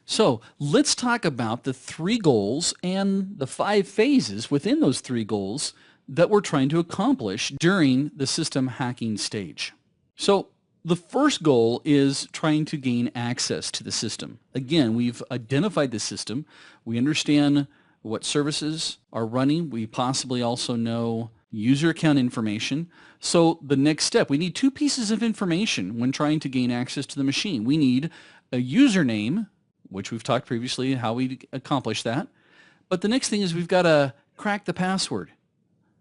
So let's talk about the three goals and the five phases within those three goals that we're trying to accomplish during the system hacking stage. So the first goal is trying to gain access to the system. Again, we've identified the system. We understand what services are running. We possibly also know user account information. So the next step, we need two pieces of information when trying to gain access to the machine. We need a username, which we've talked previously how we accomplish that. But the next thing is we've got to crack the password.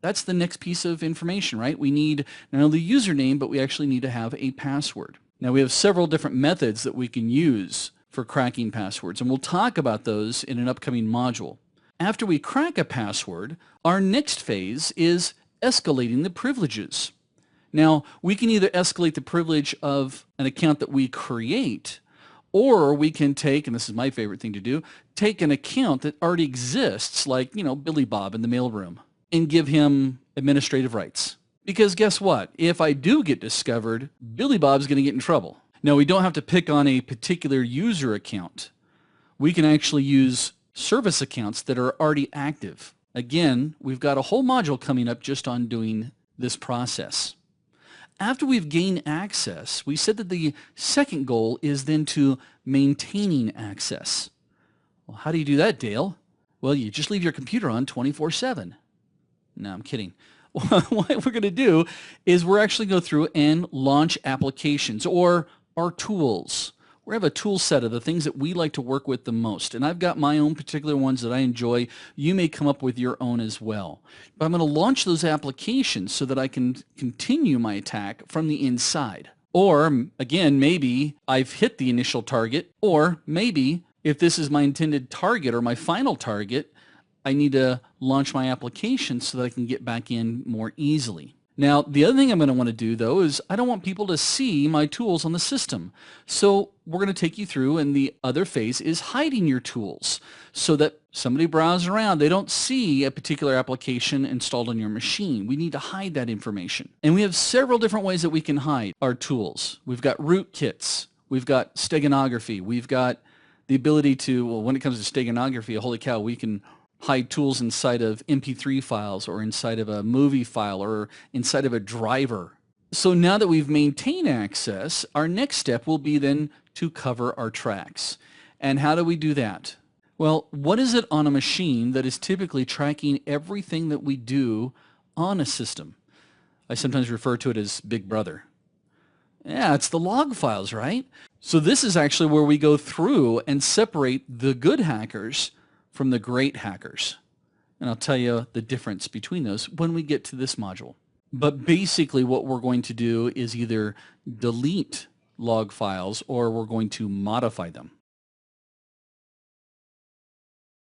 That's the next piece of information, right? We need not only the username, but we actually need to have a password. Now we have several different methods that we can use for cracking passwords, and we'll talk about those in an upcoming module. After we crack a password, our next phase is escalating the privileges. Now, we can either escalate the privilege of an account that we create, or we can take, and this is my favorite thing to do, take an account that already exists, like, Billy Bob in the mailroom, and give him administrative rights. Because guess what? If I do get discovered, Billy Bob's going to get in trouble. Now, we don't have to pick on a particular user account. We can actually use service accounts that are already active. Again, we've got a whole module coming up just on doing this process. After we've gained access, we said that the second goal is then to maintaining access. Well, how do you do that, Dale? Well, you just leave your computer on 24/7. No, I'm kidding. What we're going to do is we're actually go through and launch applications or our tools. We have a tool set of the things that we like to work with the most, and I've got my own particular ones that I enjoy. You may come up with your own as well. But I'm going to launch those applications so that I can continue my attack from the inside. Or, again, maybe I've hit the initial target, or maybe if this is my intended target or my final target, I need to launch my application so that I can get back in more easily. Now, the other thing I'm going to want to do, though, is I don't want people to see my tools on the system. So we're going to take you through, and the other phase is hiding your tools so that somebody browses around, they don't see a particular application installed on your machine. We need to hide that information. And we have several different ways that we can hide our tools. We've got rootkits. We've got steganography. We've got the ability to, well, when it comes to steganography, holy cow, we can hide tools inside of MP3 files or inside of a movie file or inside of a driver. So now that we've maintained access, our next step will be then to cover our tracks. And how do we do that? Well, what is it on a machine that is typically tracking everything that we do on a system? I sometimes refer to it as Big Brother. Yeah, it's the log files, right? So this is actually where we go through and separate the good hackers from the great hackers. And I'll tell you the difference between those when we get to this module. But basically what we're going to do is either delete log files or we're going to modify them.